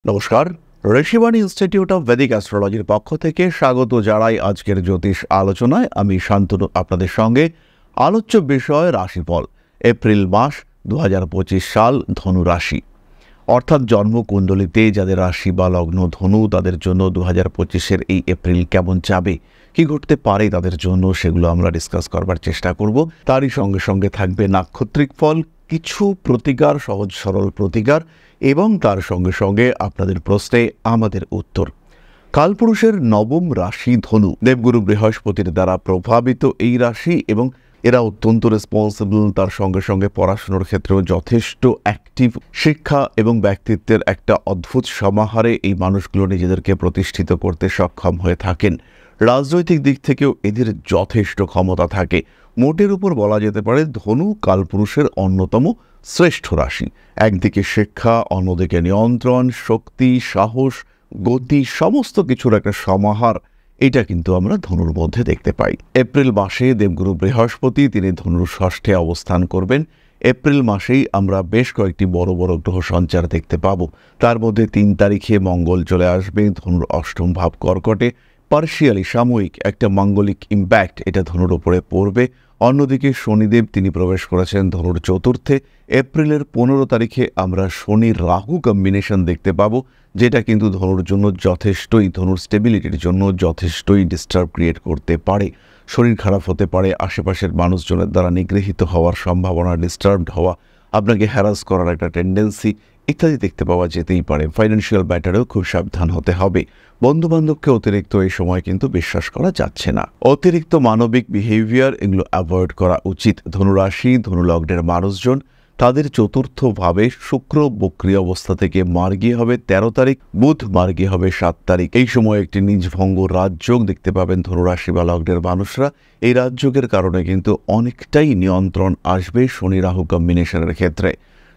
নমস্কার, Rishibani institute of Vedic অ্যাস্ট্রোলজির পক্ষ থেকে স্বাগত জানাই আজকের জ্যোতিষ আলোচনায়। আমি শান্তনু আপনাদের সঙ্গে। আলোচ্য বিষয় রাশিফল এপ্রিল মাস 2025 সাল, ধনু রাশি অর্থাৎ জন্মকুণ্ডলিতে যাদের রাশি বা লগ্ন ধনু, তাদের জন্য 2025-এর এই এপ্রিল কেমন যাবে, কি ঘটতে পারে তাদের জন্য, সেগুলো আমরা ডিসকাস করবার চেষ্টা করব। তারই সঙ্গে সঙ্গে থাকবে নাক্ষত্রিক ফল, কিছু প্রতিকার, সহজ সরল প্রতিকার, এবং তার সঙ্গে সঙ্গে আপনাদের প্রশ্নে আমাদের উত্তর। কালপুরুষের নবম রাশি ধনু, দেবগুরু বৃহস্পতির দ্বারা প্রভাবিত এই রাশি, এবং এরা অত্যন্ত রেসপন্সিবল। তার সঙ্গে সঙ্গে পড়াশুনোর ক্ষেত্রেও যথেষ্ট অ্যাক্টিভ। শিক্ষা এবং ব্যক্তিত্বের একটা অদ্ভুত সমাহারে এই মানুষগুলো নিজেদেরকে প্রতিষ্ঠিত করতে সক্ষম হয়ে থাকেন। রাজনৈতিক দিক থেকেও এদের যথেষ্ট ক্ষমতা থাকে। মোটের উপর বলা যেতে পারে ধনু কালপুরুষের অন্যতম শ্রেষ্ঠ রাশি। একদিকে শিক্ষা, অন্যদিকে নিয়ন্ত্রণ, শক্তি, সাহস, গতি, সমস্ত কিছুর একটা সমাহার এটা কিন্তু আমরা ধনুর মধ্যে দেখতে পাই। এপ্রিল মাসে দেবগুরু বৃহস্পতি তিনি ধনুর ষষ্ঠে অবস্থান করবেন। এপ্রিল মাসেই আমরা বেশ কয়েকটি বড় বড় গ্রহ সঞ্চার দেখতে পাব। তার মধ্যে 3 তারিখে মঙ্গল চলে আসবে ধনুর অষ্টম ভাব কর্কটে। পার্শিয়ালি সাময়িক একটা মাঙ্গলিক ইম্প্যাক্ট এটা ধনুর ওপরে পড়বে। অন্যদিকে শনিদেব তিনি প্রবেশ করেছেন ধনুর চতুর্থে। এপ্রিলের 15 তারিখে আমরা শনি রাহু কম্বিনেশন দেখতে পাবো, যেটা কিন্তু ধনুর জন্য যথেষ্টই, ধনুর স্টেবিলিটির জন্য যথেষ্টই ডিস্টার্ব ক্রিয়েট করতে পারে। শরীর খারাপ হতে পারে, আশেপাশের মানুষজনের দ্বারা নিগৃহীত হওয়ার সম্ভাবনা, ডিস্টার্বড হওয়া, আপনাকে হ্যারাস করার একটা টেন্ডেন্সি ইত্যাদি দেখতে পাওয়া যেতেই পারে। ফাইন্যান্সিয়াল ব্যাটারেও খুব সাবধান হতে হবে। বন্ধুবান্ধবকে অতিরিক্ত এই সময় কিন্তু বিশ্বাস করা যাচ্ছে না। অতিরিক্ত মানবিক বিহেভিয়ার এগুলো অ্যাভয়েড করা উচিত। ধনুরাশি, ধনুলগ্নের মানুষজন, তাদের চতুর্থ ভাবে শুক্র বক্রী অবস্থা থেকে মার্গী হবে 13 তারিখ, বুধ মার্গী হবে 7 তারিখ। এই সময় একটি নিজভঙ্গ রাজযোগ দেখতে পাবেন ধনুরাশি বা লগ্নের মানুষরা। এই রাজযোগের কারণে কিন্তু অনেকটাই নিয়ন্ত্রণ আসবে শনি রাহু কম্বিনেশনের ক্ষেত্রে।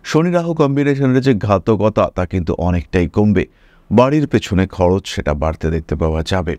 শনি রাহু কম্বিনেশনের যে ঘাতকতা তা কিন্তু অনেকটাই কমবে। বাড়ির পেছনে খরচ সেটা বাড়তে দেখতে পাওয়া যাবে।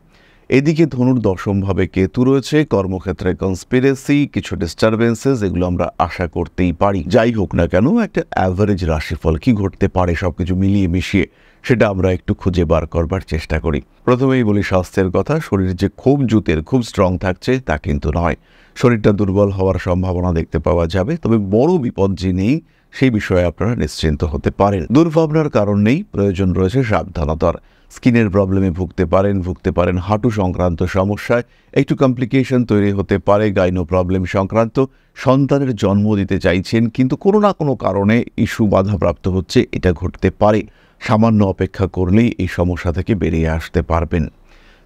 এদিকে ধনুর দশমভাবে কেতু রয়েছে, কর্মক্ষেত্রে কনস্পিরেসি, কিছু ডিস্টারবেন্সেস এগুলো আমরা আশা করতেই পারি। যাই হোক না কেন, একটা অ্যাভারেজ রাশিফল কি ঘটতে পারে সবকিছু মিলিয়ে মিশিয়ে সেটা আমরা একটু খুঁজে বার করবার চেষ্টা করি। প্রথমেই বলি স্বাস্থ্যের কথা। শরীর যে খুব জুতের, খুব স্ট্রং থাকছে তা কিন্তু নয়। শরীরটা দুর্বল হওয়ার সম্ভাবনা দেখতে পাওয়া যাবে, তবে বড় বিপদ যে নেই সেই বিষয়ে আপনারা নিশ্চিন্ত হতে পারেন। দুর্ভাবনার কারণ নেই, প্রয়োজন রয়েছে সাবধানতার। স্কিনের প্রবলেমে ভুগতে পারেন হাঁটু সংক্রান্ত সমস্যায়, একটু কমপ্লিকেশন তৈরি হতে পারে গাইনো প্রবলেম সংক্রান্ত। সন্তানের জন্ম দিতে চাইছেন কিন্তু কোনো না কোনো কারণে ইস্যু বাধাপ্রাপ্ত হচ্ছে, এটা ঘটতে পারে। সামান্য অপেক্ষা করলেই এই সমস্যা থেকে বেরিয়ে আসতে পারবেন।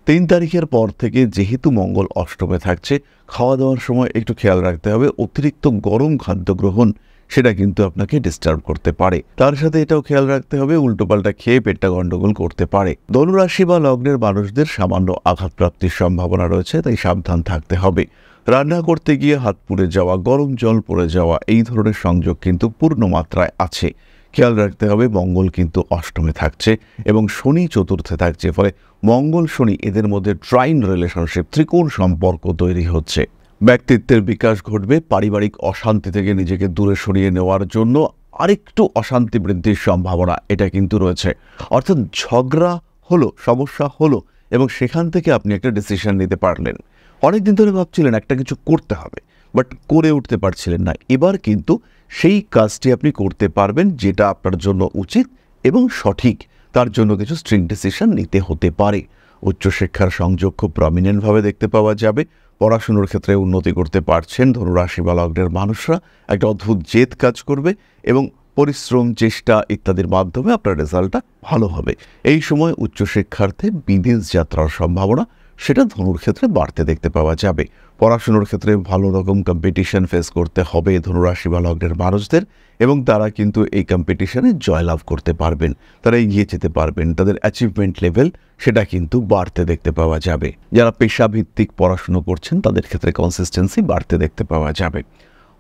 3 তারিখের পর থেকে যেহেতু মঙ্গল অষ্টমে থাকছে, খাওয়া দাওয়ার সময় একটু খেয়াল রাখতে হবে। অতিরিক্ত গরম খাদ্য গ্রহণ সেটা কিন্তু আপনাকে ডিস্টার্ব করতে পারে। তার সাথে এটাও খেয়াল রাখতে হবে উল্টোপাল্টা খেয়ে পেটটা গন্ডগোল করতে পারে। ধনুরাশি বা লগ্নের মানুষদের সামান্য আঘাতপ্রাপ্তির সম্ভাবনা রয়েছে, তাই সাবধান থাকতে হবে। রান্না করতে গিয়ে হাত পুড়ে যাওয়া, গরম জল পড়ে যাওয়া, এই ধরনের সংযোগ কিন্তু পূর্ণ মাত্রায় আছে। খেয়াল রাখতে হবে মঙ্গল কিন্তু অষ্টমে থাকছে এবং শনি চতুর্থে থাকছে, ফলে মঙ্গল শনি এদের মধ্যে ট্রাইন রিলেশনশিপ, ত্রিকোণ সম্পর্ক তৈরি হচ্ছে। ব্যক্তিত্বের বিকাশ ঘটবে। পারিবারিক অশান্তি থেকে নিজেকে দূরে সরিয়ে নেওয়ার জন্য আরেকটু অশান্তি বৃদ্ধির সম্ভাবনা এটা কিন্তু রয়েছে। অর্থাৎ ঝগড়া হলো, সমস্যা হলো, এবং সেখান থেকে আপনি একটা ডিসিশন নিতে পারলেন। অনেকদিন ধরে ভাবছিলেন একটা কিছু করতে হবে, বাট করে উঠতে পারছিলেন না। এবার কিন্তু সেই কাজটি আপনি করতে পারবেন যেটা আপনার জন্য উচিত এবং সঠিক। তার জন্য কিছু স্ট্রিং ডিসিশন নিতে হতে পারে। উচ্চশিক্ষার সংযোগ খুব প্রমিনেন্টভাবে দেখতে পাওয়া যাবে। পড়াশুনোর ক্ষেত্রে উন্নতি করতে পারছেন ধনুরাশি বা লগ্নের মানুষরা। একটা অদ্ভুত জেদ কাজ করবে এবং পরিশ্রম, চেষ্টা ইত্যাদির মাধ্যমে আপনার রেজাল্টটা ভালো হবে। এই সময় উচ্চশিক্ষার্থে বিদেশ যাত্রার সম্ভাবনা সেটা ধনুর ক্ষেত্রে বাড়তে দেখতে পাওয়া যাবে। পড়াশুনোর ক্ষেত্রে ভালো রকম কম্পিটিশন ফেস করতে হবে ধনুরাশি বা লগ্নের মানুষদের, এবং তারা কিন্তু এই কম্পিটিশনে জয়লাভ করতে পারবেন, তারা এগিয়ে যেতে পারবেন। তাদের অ্যাচিভমেন্ট লেভেল সেটা কিন্তু বাড়তে দেখতে পাওয়া যাবে। যারা পেশাভিত্তিক পড়াশুনো করছেন তাদের ক্ষেত্রে কনসিস্টেন্সি বাড়তে দেখতে পাওয়া যাবে।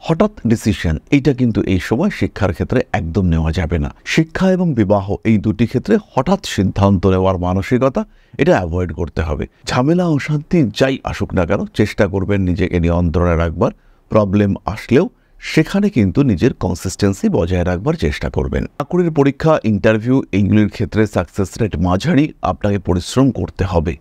হঠাৎ ডিসিশন এইটা কিন্তু এই সময় শিক্ষার ক্ষেত্রে একদম নেওয়া যাবে না। শিক্ষা এবং বিবাহ এই দুটি ক্ষেত্রে হঠাৎ সিদ্ধান্ত নেওয়ার মানসিকতা এটা অ্যাভয়েড করতে হবে। ঝামেলা অশান্তি যাই আসুক না কেন চেষ্টা করবেন নিজেকে নিয়ন্ত্রণে রাখবার। প্রবলেম আসলেও সেখানে কিন্তু নিজের কনসিস্টেন্সি বজায় রাখবার চেষ্টা করবেন। চাকরির পরীক্ষা, ইন্টারভিউ এইগুলির ক্ষেত্রে সাকসেস রেট মাঝারি, আপনাকে পরিশ্রম করতে হবে।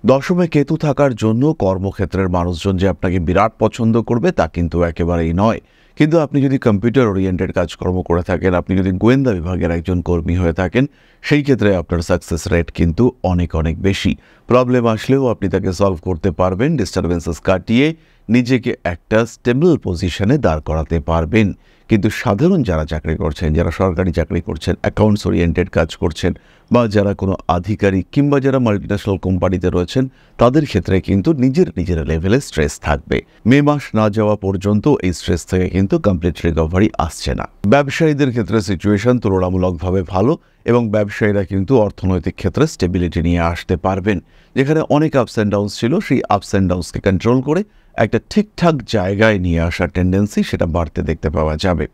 দশমে কেতু থাকার জন্য কর্মক্ষেত্রের মানুষজন যে আপনাকে বিরাট পছন্দ করবে তা কিন্তু একেবারেই নয়। কিন্তু আপনি যদি কম্পিউটার ওরিয়েন্টেড কাজকর্ম করে থাকেন, আপনি যদি গোয়েন্দা বিভাগের একজন কর্মী হয়ে থাকেন, সেই ক্ষেত্রে আপনার সাকসেস রেট কিন্তু অনেক অনেক বেশি। প্রবলেম আসলেও আপনি তাকে সলভ করতে পারবেন, ডিস্টারবেন্সেস কাটিয়ে নিজেকে একটা স্টেবল পজিশনে দাঁড় করাতে পারবেন। কিন্তু সাধারণ যারা চাকরি করছেন, যারা সরকারি চাকরি করছেন, অ্যাকাউন্টস ওরিয়েন্টেড কাজ করছেন, বা যারা কোনো আধিকারিক কিংবা যারা মাল্টিন্যাশনাল কোম্পানিতে রয়েছেন, তাদের ক্ষেত্রে কিন্তু নিজের লেভেলে স্ট্রেস থাকবে। মে মাস না যাওয়া পর্যন্ত এই স্ট্রেস থেকে কিন্তু কমপ্লিট রিকভারি আসছে না। ব্যবসায়ীদের ক্ষেত্রে সিচুয়েশন তুলনামূলকভাবে ভালো এবং ব্যবসায়ীরা কিন্তু অর্থনৈতিক ক্ষেত্রে স্টেবিলিটি নিয়ে আসতে পারবেন। যেখানে অনেক আপস অ্যান্ড ডাউনস ছিল, সেই আপস অ্যান্ড ডাউনসকে কন্ট্রোল করে একটা ঠিকঠাক জায়গায় নিয়ে আসার টেন্ডেন্সি সেটা বাড়তে দেখতে পাওয়া যাবে।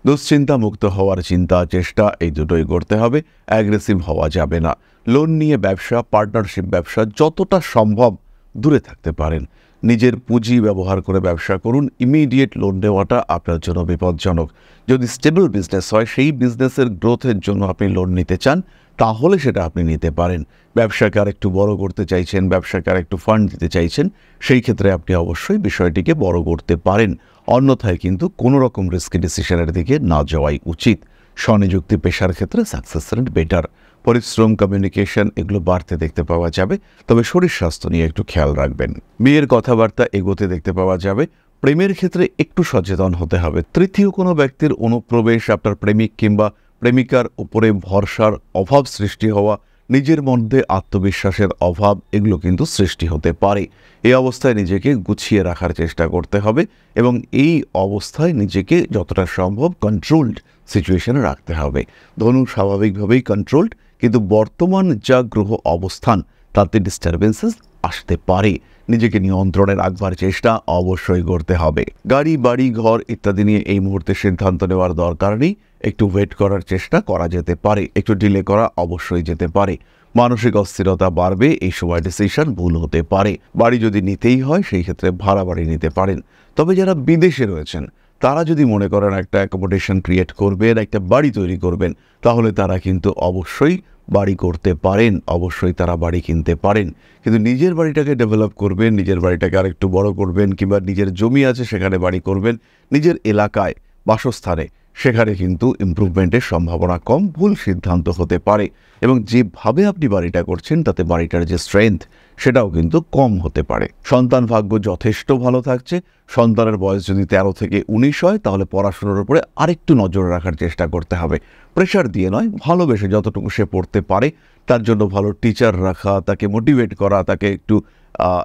দুশ্চিন্তা মুক্ত হওয়ার চিন্তা, চেষ্টা এই দুটোই করতে হবে, অ্যাগ্রেসিভ হওয়া যাবে না। লোন নিয়ে ব্যবসা, পার্টনারশিপ ব্যবসা যতটা সম্ভব দূরে থাকতে পারেন। নিজের পুঁজি ব্যবহার করে ব্যবসা করুন। ইমিডিয়েট লোন নেওয়াটা আপনার জন্য বিপজ্জনক। যদি স্টেবল বিজনেস হয়, সেই বিজনেসের গ্রোথের জন্য আপনি লোন নিতে চান, তাহলে সেটা আপনি নিতে পারেন। ব্যবসাকে আর একটু বড় করতে চাইছেন, ব্যবসাকে আর একটু ফান্ড দিতে চাইছেন, সেই ক্ষেত্রে আপনি অবশ্যই বিষয়টিকে বড় করতে পারেন। অন্যথায় কিন্তু কোনো রকম রিস্কি ডিসিশনের দিকে না যাওয়াই উচিত। স্বনিযুক্তি পেশার ক্ষেত্রে সাকসেস রেট বেটার। পরিশ্রম, কমিউনিকেশন এগুলো বাড়তে দেখতে পাওয়া যাবে, তবে শরীর স্বাস্থ্য নিয়ে একটু খেয়াল রাখবেন। মেয়ের কথাবার্তা এগোতে দেখতে পাওয়া যাবে। প্রেমের ক্ষেত্রে একটু সচেতন হতে হবে। তৃতীয় কোনো ব্যক্তির অনুপ্রবেশ, আপনার প্রেমিক কিংবা প্রেমিকার উপরে ভরসার অভাব সৃষ্টি হওয়া, নিজের মধ্যে আত্মবিশ্বাসের অভাব, এগুলো কিন্তু সৃষ্টি হতে পারে। এই অবস্থায় নিজেকে গুছিয়ে রাখার চেষ্টা করতে হবে এবং এই অবস্থায় নিজেকে যতটা সম্ভব কন্ট্রোলড সিচুয়েশনে রাখতে হবে। ধনু স্বাভাবিকভাবেই কন্ট্রোলড, কিন্তু বর্তমান যা গ্রহ অবস্থান তাতে ডিস্টারবেন্সেস আসতে পারে। নিজেকে নিয়ন্ত্রণে রাখবার চেষ্টা অবশ্যই করতে হবে। গাড়ি, বাড়ি, ঘর ইত্যাদি নিয়ে এই মুহূর্তে সিদ্ধান্ত নেওয়ার দরকার নেই। একটু ওয়েট করার চেষ্টা করা যেতে পারে, একটু ডিলে করা অবশ্যই যেতে পারে। মানসিক অস্থিরতা বাড়বে, এই সময় ডিসিশন ভুল হতে পারে। বাড়ি যদি নিতেই হয়, সেই ক্ষেত্রে ভাড়া বাড়ি নিতে পারেন। তবে যারা বিদেশে রয়েছেন, তারা যদি মনে করেন একটা অ্যাকোমোডেশন ক্রিয়েট করবেন, একটা বাড়ি তৈরি করবেন, তাহলে তারা কিন্তু অবশ্যই বাড়ি করতে পারেন, অবশ্যই তারা বাড়ি কিনতে পারেন। কিন্তু নিজের বাড়িটাকে ডেভেলপ করবেন, নিজের বাড়িটাকে আরেকটু বড় করবেন, কিংবা নিজের জমি আছে সেখানে বাড়ি করবেন, নিজের এলাকায় বাসস্থানে, সেখানে কিন্তু ইমপ্রুভমেন্টের সম্ভাবনা কম, ভুল সিদ্ধান্ত হতে পারে। এবং যেভাবে আপনি বাড়িটা করছেন তাতে বাড়িটার যে স্ট্রেংথ সেটাও কিন্তু কম হতে পারে। সন্তান ভাগ্য যথেষ্ট ভালো থাকছে। সন্তানের বয়স যদি 13 থেকে 19 হয়, তাহলে পড়াশোনার উপরে আরেকটু নজর রাখার চেষ্টা করতে হবে। প্রেশার দিয়ে নয়, ভালোবেসে যতটুকু সে পড়তে পারে তার জন্য ভালো টিচার রাখা, তাকে মোটিভেট করা, তাকে একটু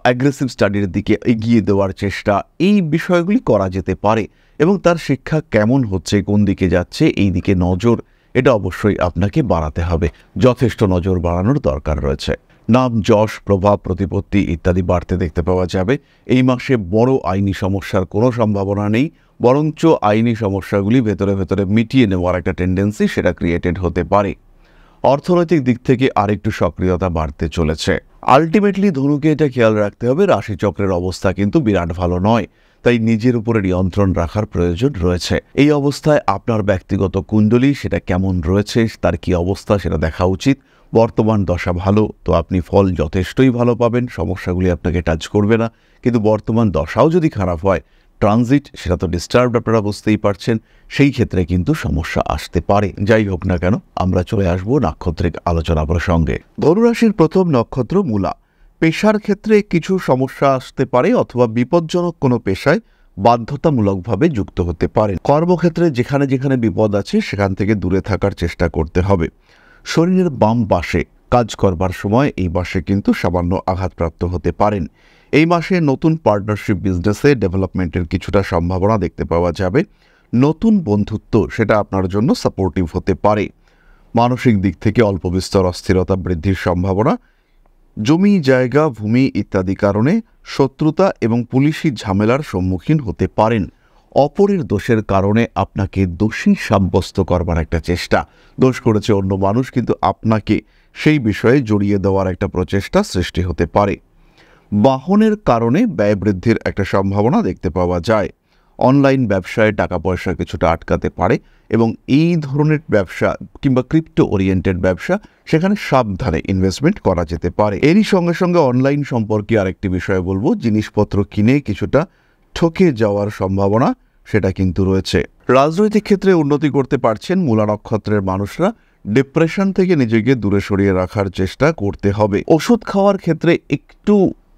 অ্যাগ্রেসিভ স্টাডির দিকে এগিয়ে দেওয়ার চেষ্টা, এই বিষয়গুলি করা যেতে পারে। এবং তার শিক্ষা কেমন হচ্ছে, কোন দিকে যাচ্ছে, এই দিকে নজর, এটা অবশ্যই আপনাকে বাড়াতে হবে। যথেষ্ট নজর বাড়ানোর দরকার রয়েছে। নাম, যশ, প্রভাব, প্রতিপত্তি ইত্যাদি বাড়তে দেখতে পাওয়া যাবে। এই মাসে বড় আইনি সমস্যার কোনো সম্ভাবনা নেই, বরঞ্চ আইনি সমস্যাগুলি ভেতরে ভেতরে মিটিয়ে নেওয়ার একটা টেন্ডেন্সি সেটা ক্রিয়েটেড হতে পারে। অর্থনৈতিক দিক থেকে আরেকটু সক্রিয়তা বাড়তে চলেছে। আলটিমেটলি ধনুকে এটা খেয়াল রাখতে হবে, রাশিচক্রের অবস্থা কিন্তু বিরাট ভালো নয়, তাই নিজের উপরে নিয়ন্ত্রণ রাখার প্রয়োজন রয়েছে। এই অবস্থায় আপনার ব্যক্তিগত কুণ্ডলী সেটা কেমন রয়েছে, তার কি অবস্থা সেটা দেখা উচিত। বর্তমান দশা ভালো, তো আপনি ফল যথেষ্টই ভালো পাবেন, সমস্যাগুলি আপনাকে টাচ করবে না। কিন্তু বর্তমান দশাও যদি খারাপ হয়, ট্রানজিট সেটা তো ডিস্টার্বড, আপনারা বুঝতেই পারছেন, সেই ক্ষেত্রে কিন্তু সমস্যা আসতে পারে। যাই হোক না কেন, আমরা চলে আসবো নাক্ষত্রিক আলোচনা প্রসঙ্গে। ধনুরাশির প্রথম নক্ষত্র মূলা। পেশার ক্ষেত্রে কিছু সমস্যা আসতে পারে, অথবা বিপজ্জনক কোনো পেশায় বাধ্যতামূলকভাবে যুক্ত হতে পারে। কর্মক্ষেত্রে যেখানে যেখানে বিপদ আছে সেখান থেকে দূরে থাকার চেষ্টা করতে হবে। শরীরের বাম পাশে কাজ করবার সময় এই মাসে কিন্তু সামান্য আঘাতপ্রাপ্ত হতে পারেন। এই মাসে নতুন পার্টনারশিপ বিজনেসে ডেভেলপমেন্টের কিছুটা সম্ভাবনা দেখতে পাওয়া যাবে। নতুন বন্ধুত্ব সেটা আপনার জন্য সাপোর্টিভ হতে পারে। মানসিক দিক থেকে অল্প বিস্তর অস্থিরতা বৃদ্ধির সম্ভাবনা। জমি, জায়গা, ভূমি ইত্যাদি কারণে শত্রুতা এবং পুলিশি ঝামেলার সম্মুখীন হতে পারেন। অপরের দোষের কারণে আপনাকে দোষী সাব্যস্ত করবার একটা চেষ্টা, দোষ করেছে অন্য মানুষ, কিন্তু আপনাকে সেই বিষয়ে জড়িয়ে দেওয়ার একটা প্রচেষ্টা সৃষ্টি হতে পারে। বাহনের কারণে ব্যয় বৃদ্ধির একটা সম্ভাবনা দেখতে পাওয়া যায়। অনলাইন ব্যবসায় টাকা পয়সা কিছুটা আটকাতে পারে এবং এই ধরনের ব্যবসা কিংবা ক্রিপ্টো ওরিয়েন্টেড ব্যবসা সেখানে সাবধানে ইনভেস্টমেন্ট করা যেতে পারে। এরই সঙ্গে সঙ্গে অনলাইন সম্পর্কে আরেকটি বিষয় বলবো, জিনিসপত্র কিনে কিছুটা ঠকে যাওয়ার সম্ভাবনা সেটা কিন্তু রয়েছে। রাজনৈতিক ক্ষেত্রে উন্নতি করতে পারছেন মূলা নক্ষত্রের মানুষরা। ডিপ্রেশন থেকে নিজেকে দূরে সরিয়ে রাখার চেষ্টা করতে হবে। ওষুধ খাওয়ার ক্ষেত্রে একটু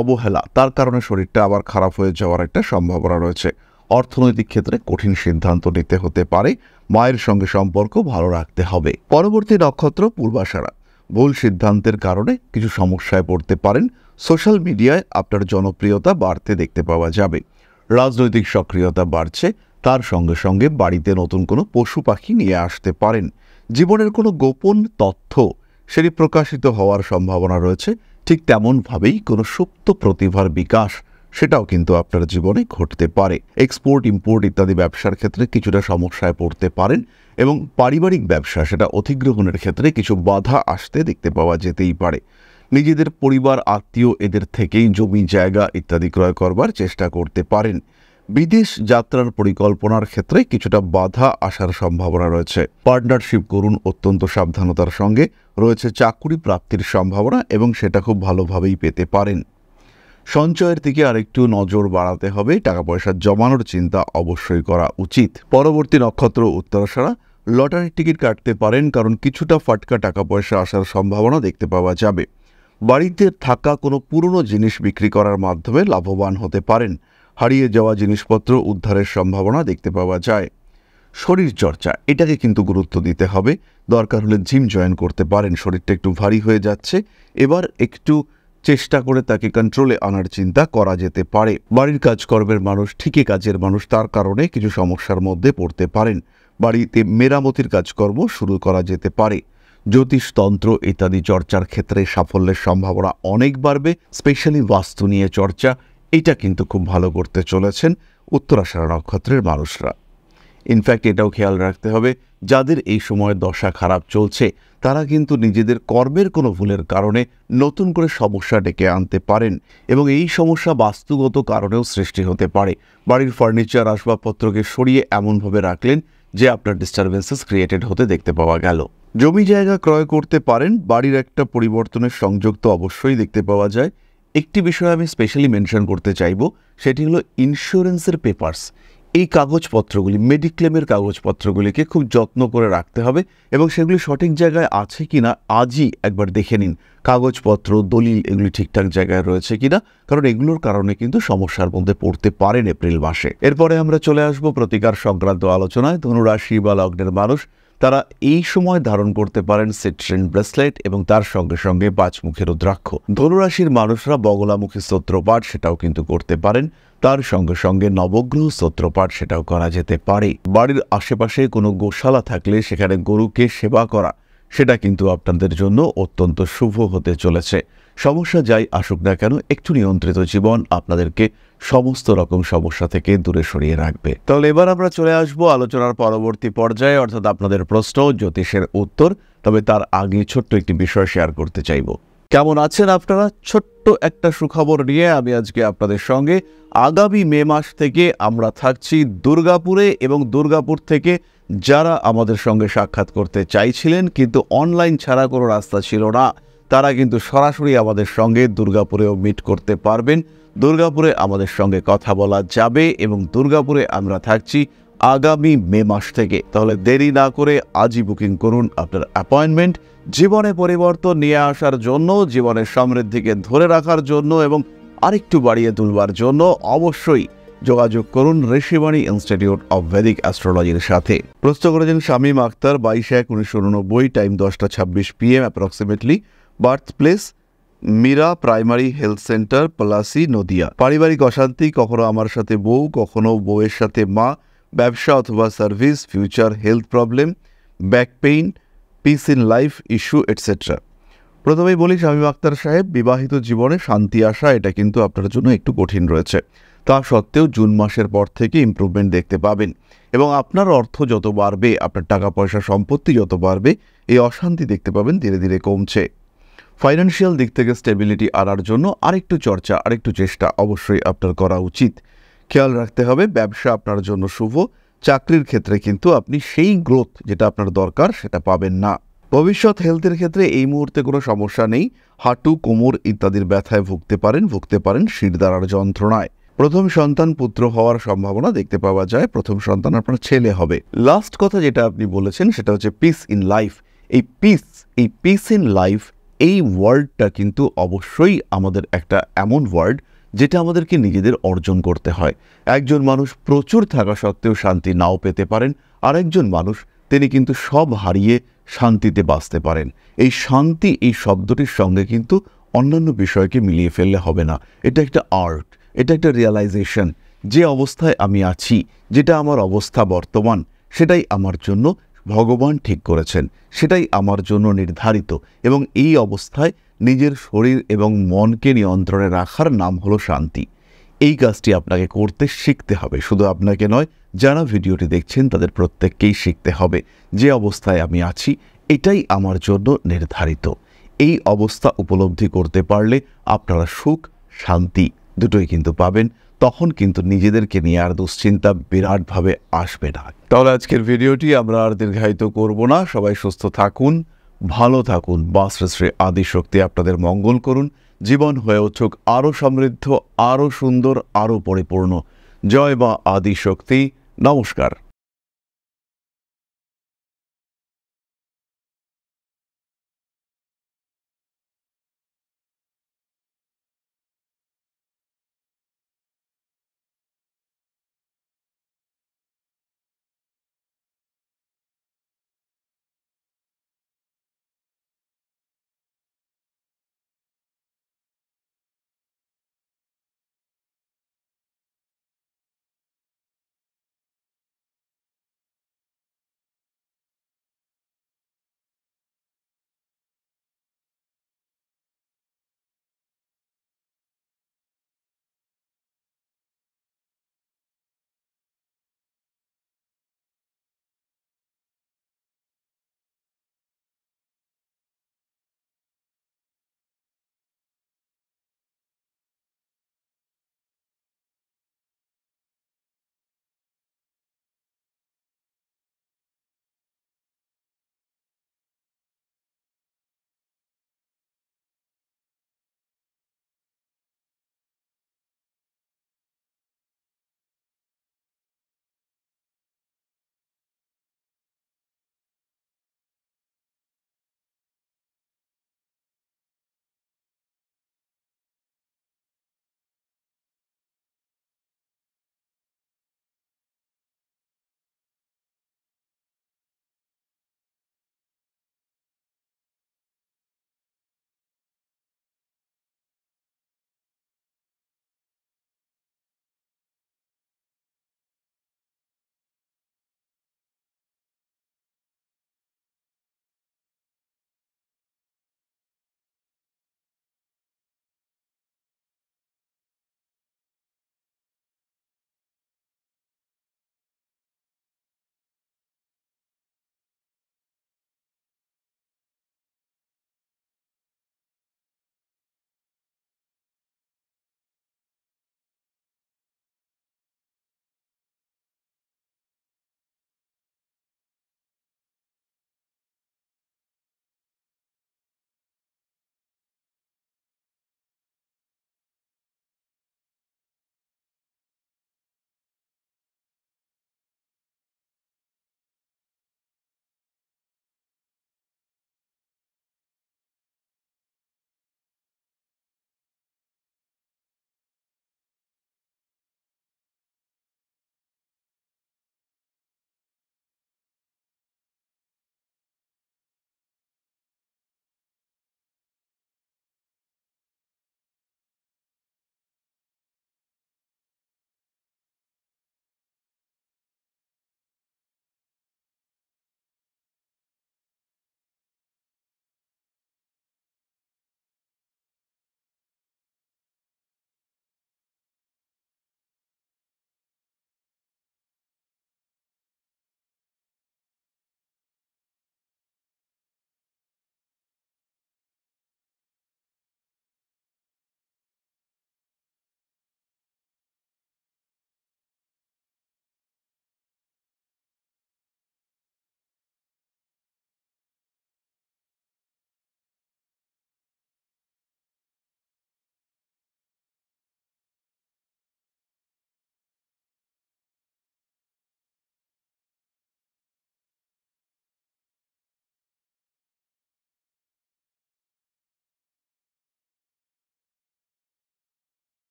অবহেলা, তার কারণে শরীরটা আবার খারাপ হয়ে যাওয়ার একটা সম্ভাবনা রয়েছে। অর্থনৈতিক ক্ষেত্রে কঠিন সিদ্ধান্ত নিতে হতে পারে। মায়ের সঙ্গে সম্পর্ক ভালো রাখতে হবে। পরবর্তী নক্ষত্র পূর্বাষাঢ়া। ভুল সিদ্ধান্তের কারণে কিছু সমস্যায় পড়তে পারেন। সোশ্যাল মিডিয়ায় আপনার জনপ্রিয়তা বাড়তে দেখতে পাওয়া যাবে। রাজনৈতিক সক্রিয়তা বাড়ছে, তার সঙ্গে সঙ্গে বাড়িতে নতুন কোনো পশু পাখি নিয়ে আসতে পারেন। জীবনের কোনো গোপন তথ্য সেটি প্রকাশিত হওয়ার সম্ভাবনা রয়েছে। ঠিক তেমনভাবেই কোনো সুপ্ত প্রতিভার বিকাশ সেটাও কিন্তু আপনার জীবনে ঘটতে পারে। এক্সপোর্ট ইম্পোর্ট ইত্যাদি ব্যবসার ক্ষেত্রে কিছুটা সমস্যায় পড়তে পারেন এবং পারিবারিক ব্যবসা সেটা অধিগ্রহণের ক্ষেত্রে কিছু বাধা আসতে দেখতে পাওয়া যেতেই পারে। নিজেদের পরিবার আত্মীয় এদের থেকেই জমি জায়গা ইত্যাদি ক্রয় করবার চেষ্টা করতে পারেন। বিদেশ যাত্রার পরিকল্পনার ক্ষেত্রে কিছুটা বাধা আসার সম্ভাবনা রয়েছে। পার্টনারশিপ করুন অত্যন্ত সাবধানতার সঙ্গে। রয়েছে চাকরি প্রাপ্তির সম্ভাবনা এবং সেটা খুব ভালোভাবেই পেতে পারেন। সঞ্চয়ের দিকে আরেকটু নজর বাড়াতে হবে। টাকা পয়সা জমানোর চিন্তা অবশ্যই করা উচিত। পরবর্তী নক্ষত্র উত্তরাষাঢ়া। লটারির টিকিট কাটতে পারেন, কারণ কিছুটা ফাটকা টাকা পয়সা আসার সম্ভাবনা দেখতে পাওয়া যাবে। বাড়িতে থাকা কোনো পুরনো জিনিস বিক্রি করার মাধ্যমে লাভবান হতে পারেন। হারিয়ে যাওয়া জিনিসপত্র উদ্ধারের সম্ভাবনা দেখতে পাওয়া যায়। শরীরচর্চা এটাকে কিন্তু গুরুত্ব দিতে হবে। দরকার হলে জিম জয়েন করতে পারেন। শরীরটা একটু ভারী হয়ে যাচ্ছে, এবার একটু চেষ্টা করে তাকে কন্ট্রোলে আনার চিন্তা করা যেতে পারে। বাড়ির কাজকর্মের মানুষ, ঠিকই কাজের মানুষ, তার কারণে কিছু সমস্যার মধ্যে পড়তে পারেন। বাড়িতে মেরামতির কাজকর্ম শুরু করা যেতে পারে। জ্যোতিষতন্ত্র ইত্যাদি চর্চার ক্ষেত্রে সাফল্যের সম্ভাবনা অনেক বাড়বে। স্পেশালি বাস্তু নিয়ে চর্চা, এটা কিন্তু খুব ভালো করতে চলেছেন উত্তরাষাঢ়া নক্ষত্রের মানুষরা। ইনফ্যাক্ট এটাও খেয়াল রাখতে হবে, যাদের এই সময় দশা খারাপ চলছে তারা কিন্তু নিজেদের কর্মের কোনো ভুলের কারণে নতুন করে সমস্যা ডেকে আনতে পারেন এবং এই সমস্যা বাস্তুগত কারণেও সৃষ্টি হতে পারে। বাড়ির ফার্নিচার আসবাবপত্রকে সরিয়ে এমনভাবে রাখলেন যে আপনার ডিস্টারবেন্সেস ক্রিয়েটেড হতে দেখতে পাওয়া গেল। জমি জায়গা ক্রয় করতে পারেন। বাড়ির একটা পরিবর্তনের সংযোগ তো অবশ্যই দেখতে পাওয়া যায়। একটি বিষয় আমি স্পেশালি মেনশন করতে চাইব, সেটি হলো ইন্স্যুরেন্সের পেপারস। এই কাগজপত্রগুলি, মেডিক্লেমের কাগজপত্রগুলিকে খুব যত্ন করে রাখতে হবে এবং সেগুলি সঠিক জায়গায় আছে কিনা আজই একবার দেখে নিন। কাগজপত্র, দলিল এগুলি ঠিকঠাক জায়গায় রয়েছে কিনা, কারণ এগুলোর কারণে কিন্তু সমস্যার মধ্যে পড়তে পারেন এপ্রিল মাসে। এরপরে আমরা চলে আসব প্রতিকার সংক্রান্ত আলোচনায়। ধনুরাশি বা লগ্নের মানুষ তারা এই সময় ধারণ করতে পারেন সিট্রিন ব্রেসলেট এবং তার সঙ্গে সঙ্গে 5 মুখের রুদ্রাক্ষ। ধনুরাশির মানুষরা বগলামুখী স্তোত্রপাঠ সেটাও কিন্তু করতে পারেন। তার সঙ্গে সঙ্গে নবগ্রহ স্তোত্রপাঠ সেটাও করা যেতে পারে। বাড়ির আশেপাশে কোনো গোশালা থাকলে সেখানে গরুকে সেবা করা সেটা কিন্তু আপনাদের জন্য অত্যন্ত শুভ হতে চলেছে। সমস্যা যাই আসুক না কেন, একটু নিয়ন্ত্রিত জীবন আপনাদেরকে সমস্ত রকম সমস্যা থেকে দূরে সরিয়ে রাখবে। তাহলে এবার আমরা চলে আসবো আলোচনার পরবর্তী পর্যায়ে, অর্থাৎ আপনাদের প্রশ্ন জ্যোতিষের উত্তর। তবে তার আগে ছোট্ট একটি বিষয় শেয়ার করতে চাইব। কেমন আছেন আপনারা? ছোট্ট একটা সুখবর নিয়ে আমি আজকে আপনাদের সঙ্গে। আগামী মে মাস থেকে আমরা থাকছি দুর্গাপুরে এবং দুর্গাপুর থেকে যারা আমাদের সঙ্গে সাক্ষাৎ করতে চাইছিলেন কিন্তু অনলাইন ছাড়া কোনো রাস্তা ছিল না, তারা কিন্তু সরাসরি আমাদের সঙ্গে দুর্গাপুরেও মিট করতে পারবেন। দুর্গাপুরে আমাদের সঙ্গে কথা বলা যাবে এবং দুর্গাপুরে আমরা থাকছি আগামী মে মাস থেকে। তাহলে দেরি না করে আজই বুকিং করুন আপনার অ্যাপয়েন্টমেন্ট। জীবনে পরিবর্তন নিয়ে আসার জন্য, জীবনের সমৃদ্ধিকে ধরে রাখার জন্য এবং আরেকটু বাড়িয়ে তুলবার জন্য অবশ্যই যোগাযোগ করুন ঋষিবাণী ইনস্টিটিউট অব ভেদিক অ্যাস্ট্রোলজির সাথে। প্রশ্ন করেছেন Shamim Akhtar, 22/1/1989, time 10:26 PM approximately. Birth place Meera primary health centre, Palashi, Nadia. পারিবারিক অশান্তি, কখনো আমার সাথে বউ, কখনো বউয়ের সাথে মা। ব্যবসা অথবা service, future health problem, back pain, piece in life issue etcetera. প্রথমেই বলি শামীম আক্তার সাহেব, বিবাহিত জীবনে শান্তি আসা এটা কিন্তু আপনার জন্য একটু কঠিন রয়েছে। তা সত্ত্বেও জুন মাসের পর থেকে ইমপ্রুভমেন্ট দেখতে পাবেন এবং আপনার অর্থ যত বাড়বে, আপনার টাকা পয়সা সম্পত্তি যত বাড়বে, এই অশান্তি দেখতে পাবেন ধীরে ধীরে কমছে। ফাইন্যান্সিয়াল দিক থেকে স্টেবিলিটি আনার জন্য আরেকটু চর্চা, আরেকটু চেষ্টা অবশ্যই আপনার করা উচিত। খেয়াল রাখতে হবে ব্যবসা আপনার জন্য শুভ, চাকরির ক্ষেত্রে কিন্তু আপনি সেই গ্রোথ যেটা আপনার দরকার সেটা পাবেন না। ভবিষ্যৎ হেলথের ক্ষেত্রে এই মুহূর্তে কোনো সমস্যা নেই। হাঁটু, কোমর ইত্যাদির ব্যথায় ভুগতে পারেন শিরদাঁড়ার যন্ত্রণায়। প্রথম সন্তান পুত্র হওয়ার সম্ভাবনা দেখতে পাওয়া যায়, প্রথম সন্তান আপনার ছেলে হবে। লাস্ট কথা যেটা আপনি বলেছেন সেটা হচ্ছে পিস ইন লাইফ। এই পিস ইন লাইফ এই ওয়ার্ডটা কিন্তু অবশ্যই আমাদের একটা এমন ওয়ার্ড যেটা আমাদেরকে নিজেদের অর্জন করতে হয়। একজন মানুষ প্রচুর থাকা সত্ত্বেও শান্তি নাও পেতে পারেন, আর একজন মানুষ তিনি কিন্তু সব হারিয়ে শান্তিতে বাঁচতে পারেন। এই শান্তি এই শব্দটির সঙ্গে কিন্তু অন্যান্য বিষয়কে মিলিয়ে ফেললে হবে না। এটা একটা আর্ট, এটা একটা রিয়ালাইজেশন। যে অবস্থায় আমি আছি, যেটা আমার অবস্থা বর্তমান, সেটাই আমার জন্য ভগবান ঠিক করেছেন, সেটাই আমার জন্য নির্ধারিত। এবং এই অবস্থায় নিজের শরীর এবং মনকে নিয়ন্ত্রণে রাখার নাম হলো শান্তি। এই কাজটি আপনাকে করতে শিখতে হবে, শুধু আপনাকে নয়, যারা ভিডিওটি দেখছেন তাদের প্রত্যেককেই শিখতে হবে। যে অবস্থায় আমি আছি এটাই আমার জন্য নির্ধারিত। এই অবস্থা উপলব্ধি করতে পারলে আপনারা সুখ, শান্তি দুটোই কিন্তু পাবেন। তখন কিন্তু নিজেদেরকে নিয়ে আর দুশ্চিন্তা বিরাটভাবে আসবে না। তাহলে আজকের ভিডিওটি আমরা আর দীর্ঘায়িত করব না। সবাই সুস্থ থাকুন, ভালো থাকুন। বা শ্রী শ্রী আদিশক্তি আপনাদের মঙ্গল করুন। জীবন হয়ে উঠুক আরও সমৃদ্ধ, আরও সুন্দর, আরও পরিপূর্ণ। জয় বা আদিশক্তি। নমস্কার।